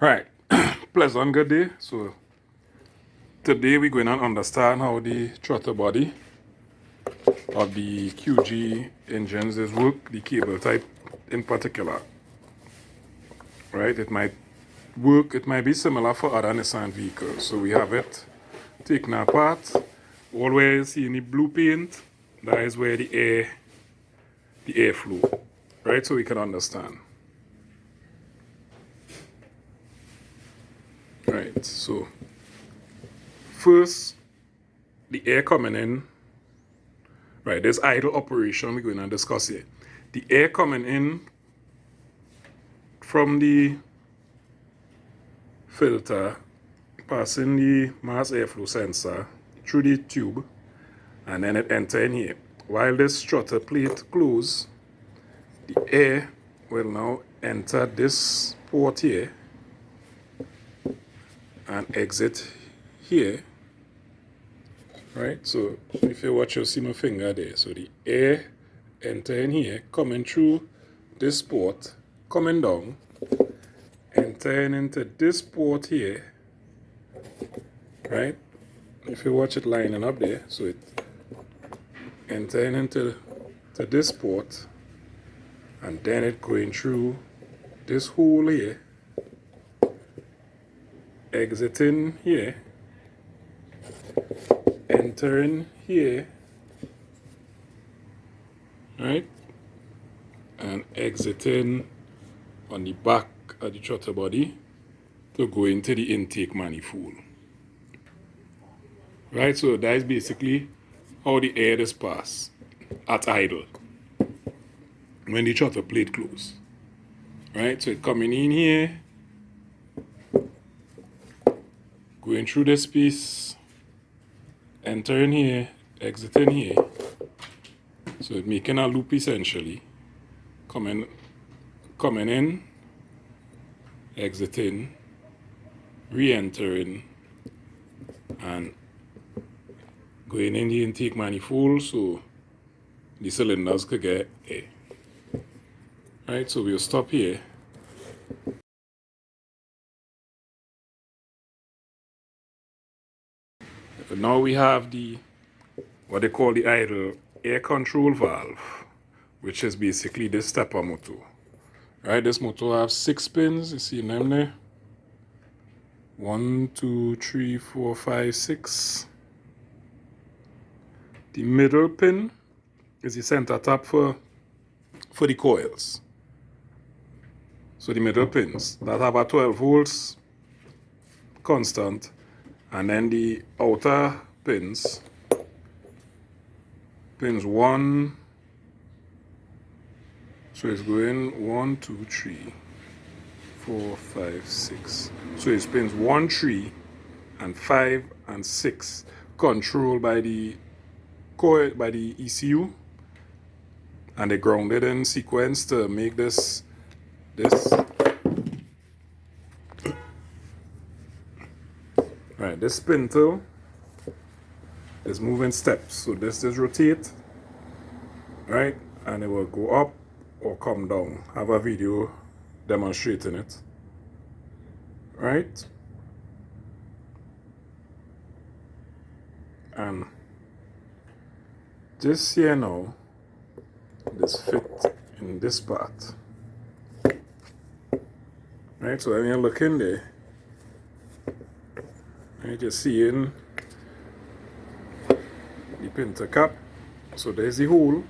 Right, pleasant good day. So today we're going to understand how the throttle body of the QG engines is work, the cable type in particular. Right, it might work, it might be similar for other Nissan vehicles. So we have it taken apart. All where you see in the blue paint, that is where the air flow. Right, so we can understand. Right, so first the air coming in. Right, there's idle operation we're going to discuss here. The air coming in from the filter, passing the mass airflow sensor through the tube, and then it enter in here. While this throttle plate close, the air will now enter this port here and exit here. Right, so if you watch, you'll see my finger there. So the air enter in here, coming through this port, coming down, entering into this port here. Right, if you watch it lining up there, so it entering into this port, and then it going through this hole here, exiting here, entering here, right, and exiting on the back of the throttle body to go into the intake manifold. Right, so that is basically how the air is passed at idle when the throttle plate close. Right, so it coming in here, going through this piece, entering here, exiting here. So it's making a loop essentially, coming in, exiting, re-entering, and going in the intake manifold so the cylinders could get air. Right, so we'll stop here. Now we have the what they call the idle air control valve, which is basically this stepper motor. Right, this motor has 6 pins. You see them there. 1, 2, 3, 4, 5, 6. The middle pin is the center tap for the coils. So the middle pins that have a 12 volts constant, and then the outer pins 1, so it's going 1, 2, 3, 4, 5, 6. So it's pins 1, 3, and 5 and 6 controlled by the coil, by the ECU, and they grounded in sequence to make this right, this spindle is moving steps. So this is rotate, right, and it will go up or come down. I have a video demonstrating it. Right, and this here now, this fit in this part. Right, so when you look in there, right, you're seeing the pinter cap. So there's the hole.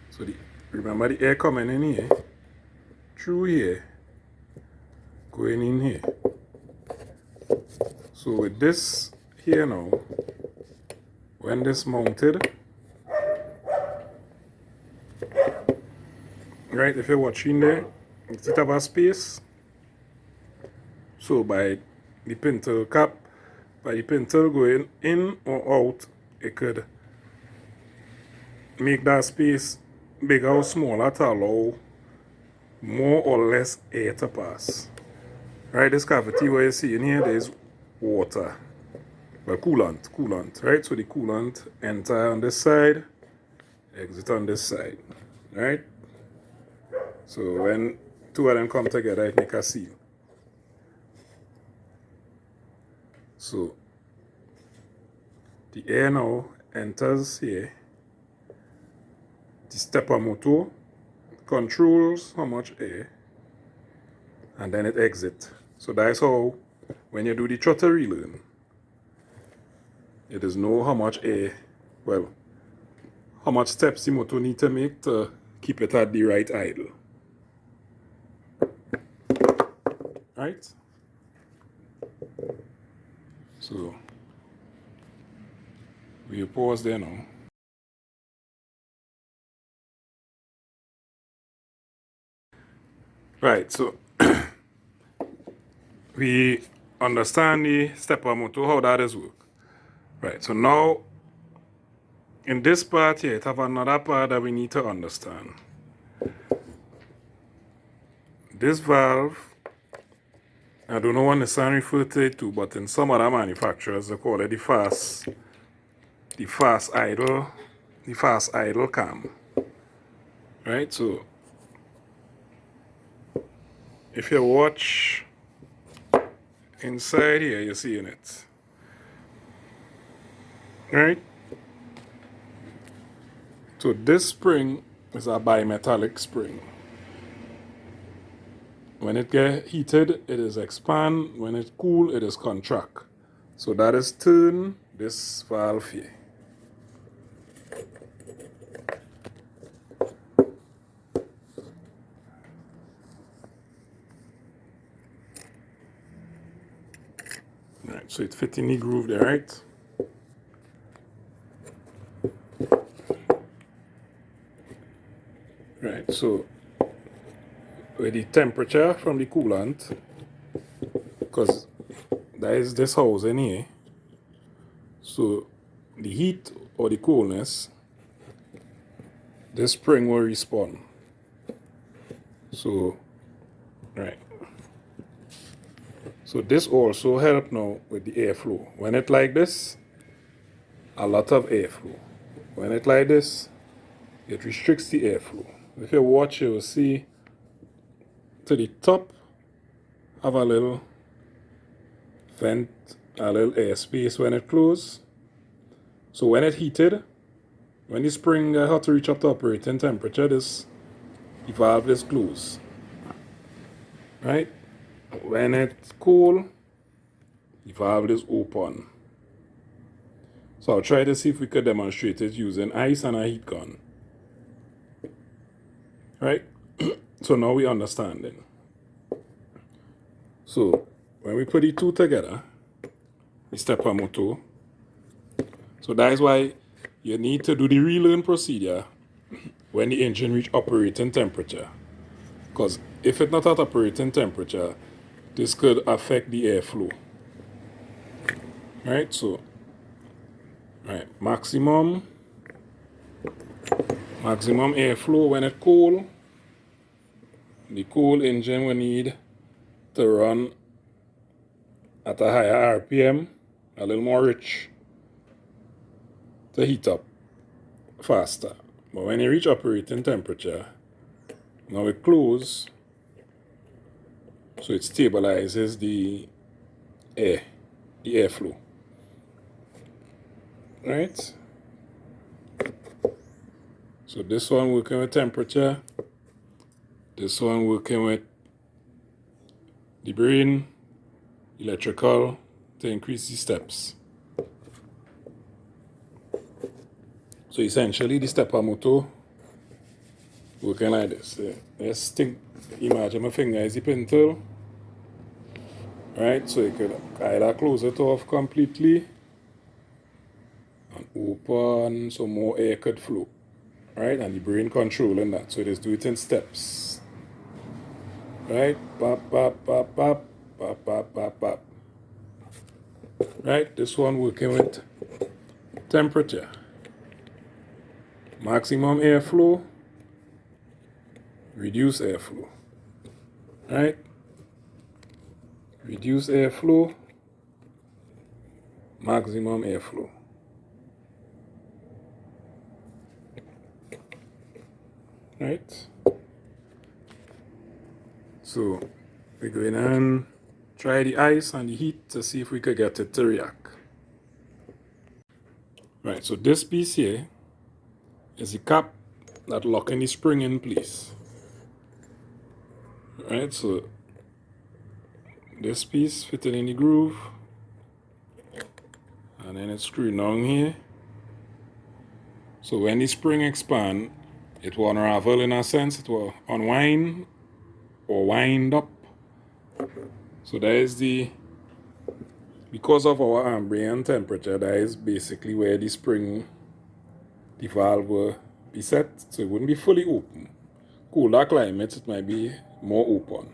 So remember the air coming in here, through here, going in here. So with this here now, when this mounted, right, if you're watching there, it have a space. So by the pintle cap, by the pintle going in or out, it could make that space bigger or smaller to allow more or less air to pass. Right, this cavity where you see in here, there's water, well, coolant, right? So the coolant enter on this side, exit on this side, right? So when two of them come together, it make a seal. So the air now enters here. The stepper motor controls how much air, and then it exits. So that's how, when you do the throttle relearn, it is know how much air, well, how much steps the motor need to make to keep it at the right idle. Right? So we pause there now. Right, so we understand the stepper motor, how that is work. Right, so now in this part here, it have another part that we need to understand. This valve, I don't know what Nissan refer to it to, but in some other manufacturers they call it the fast idle cam. Right, so if you watch inside here, you're seeing it. Right? So this spring is a bimetallic spring. When it get heated, it is expand. When it cool, it is contract. So that is turn this valve here. Right, so it fit in the groove there, right? Right, so with the temperature from the coolant, because there is this house in here, so the heat or the coolness, this spring will respond. So, right. So this also help now with the airflow. When it like this, a lot of airflow. When it like this, it restricts the airflow. If you watch, you will see to the top have a little vent, a little air space when it closes. So when it heated, when the spring had to reach up to operating temperature, the valve is closed. Right? When it's cool, the valve is open. So I'll try to see if we could demonstrate it using ice and a heat gun. Right? So now we understand it. So when we put the two together, the stepper motor, so that is why you need to do the relearn procedure when the engine reach operating temperature. Because if it's not at operating temperature, this could affect the airflow. Right? So, right, maximum airflow when it's cold. The cool engine will need to run at a higher RPM, a little more rich, to heat up faster. But when you reach operating temperature, now it close, so it stabilizes the airflow. Right? So this one working with temperature, this one working with the brain, electrical, to increase the steps. So essentially the stepper motor working like this. Let's think, imagine my finger is the pin tool. Right, so you could either close it off completely and open so more air could flow. Right, and the brain controlling that. So it is do it in steps. Right, pop, pop, pop, pop, pop, pop, pop, pop. Right, this one working with temperature. Maximum airflow, reduce airflow. Right, reduce airflow, maximum airflow. Right, so we're going on try the ice and the heat to see if we could get it to react. Right, so this piece here is the cap that locking the spring in place. Right, so this piece fitting in the groove, and then it's screwed down here. So when the spring expand, it will unravel in a sense, it will unwind or wind up. So that is because of our ambient temperature, that is basically where the spring, the valve will be set, so it wouldn't be fully open. Cooler climates, it might be more open.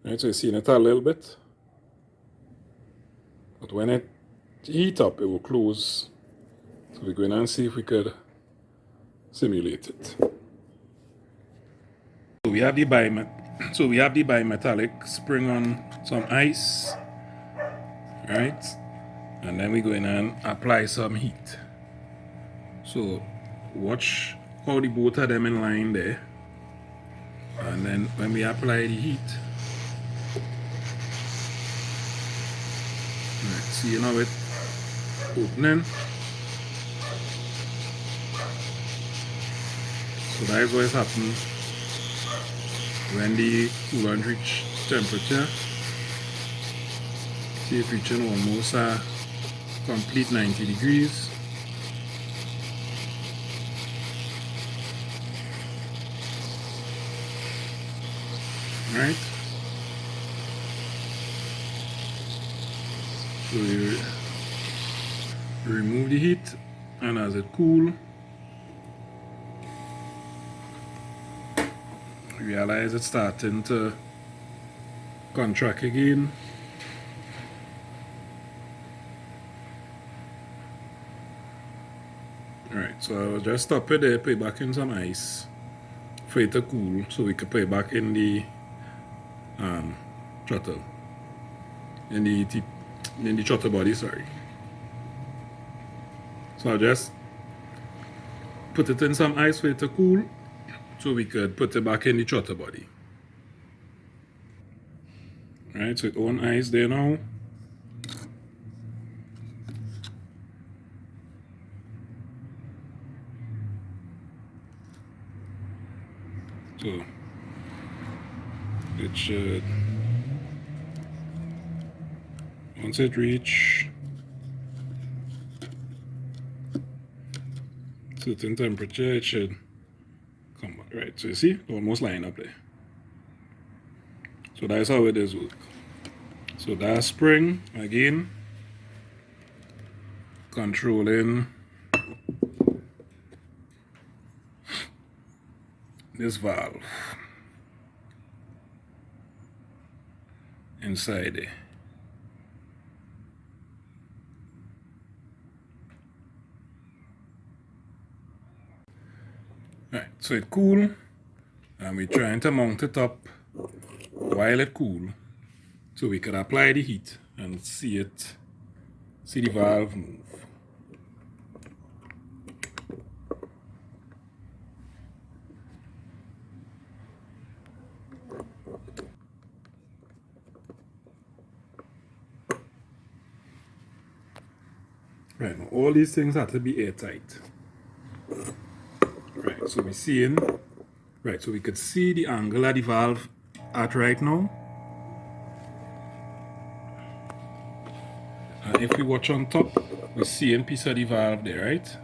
Right, so you're seeing it a little bit. But when it heat up, it will close. So we're going to see if we could simulate it. So we have the bimetallic spring on some ice, right? And then we go in and apply some heat. So watch how the both of them in line there. And then when we apply the heat, right, see now it opening. So that is what happens when the coolant reach temperature. See it reaching almost a complete 90 degrees. Right? So you remove the heat, and as it cools, realize it's starting to contract again. Alright, so I will just stop it there, put it back in some ice for it to cool, so we can put it back in the throttle, in the throttle body, sorry. So I'll just put it in some ice for it to cool, so we could put it back in the throttle body. Alright, so it's on ice there now. So it should, once it reach certain temperature, it should come back. Right, so you see, it almost line up there. So that's how it is work. So that spring again controlling this valve inside there. Right, so it cool, and we're trying to mount it up while it cool, so we can apply the heat and see the valve move. Right, now all these things have to be airtight. Right, so we're seeing, right, so we could see the angle of the valve at right now. And if we watch on top, we're seeing a piece of the valve there, right?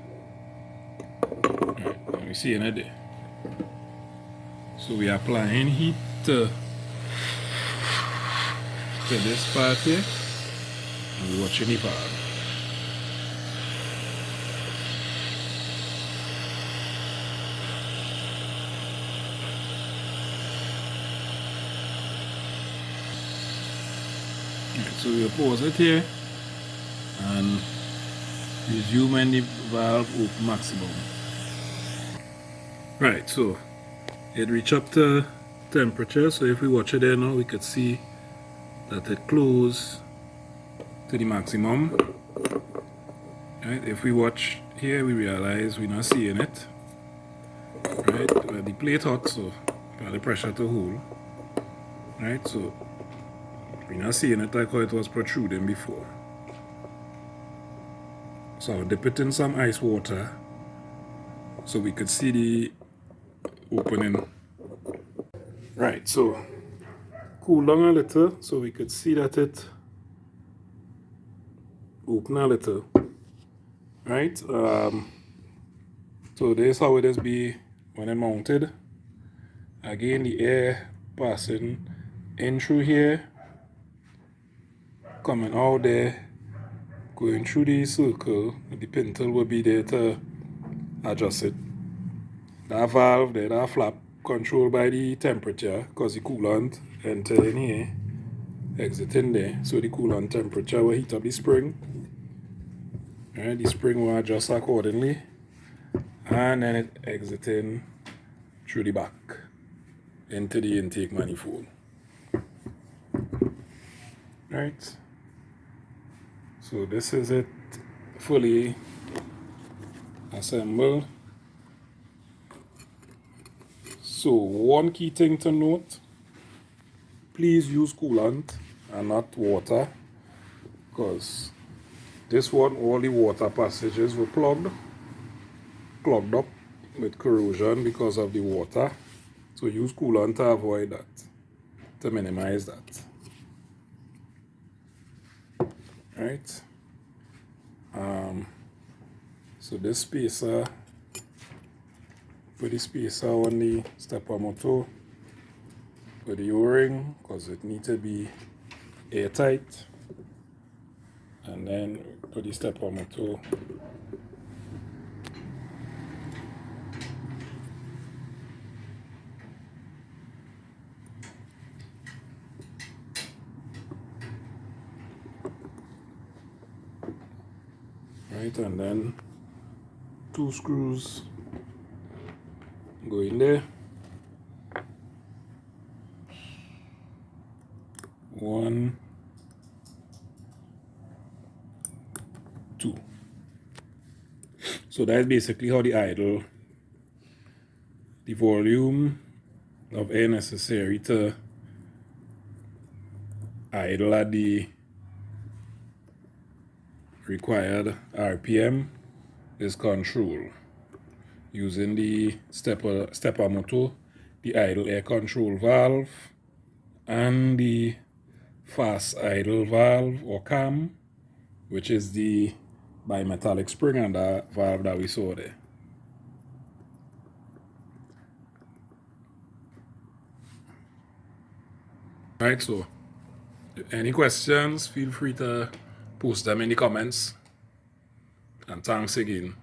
Right, and we're seeing it there. So we're applying heat to this part here, and we're watching the valve. So we'll pause it here and resume when the valve open maximum. Right, so it reached up to temperature, so if we watch it there now, we could see that it closed to the maximum. Right, if we watch here, we realize we're not seeing it. Right, well, the plate hot, so for the pressure to hold. Right, so we're not seeing it like how it was protruding before. So I'll dip it in some ice water so we could see the opening. Right, so cool down a little so we could see that it open a little. Right, so this is how it is be when it mounted. Again, the air passing in through here, coming out there, going through the circle. The pintle will be there to adjust it. That valve there, that flap, controlled by the temperature, because the coolant enter in here, exit in there. So the coolant temperature will heat up the spring. Right, the spring will adjust accordingly, and then it exits in through the back into the intake manifold. Right, so this is it fully assembled. So one key thing to note, please use coolant and not water, because this one, all the water passages were clogged up with corrosion because of the water. So use coolant to avoid that, to minimize that. Right. So this spacer, put the spacer on the stepper motor, put the O-ring because it needs to be airtight, and then put the stepper motor. Right, and then 2 screws go in there. 1, 2. So that's basically how the volume of air necessary to idle at the required RPM is controlled using the stepper motor, the idle air control valve, and the fast idle valve or cam, which is the bimetallic spring and the valve that we saw there. Right, so any questions, feel free to post them in the comments, and thanks again.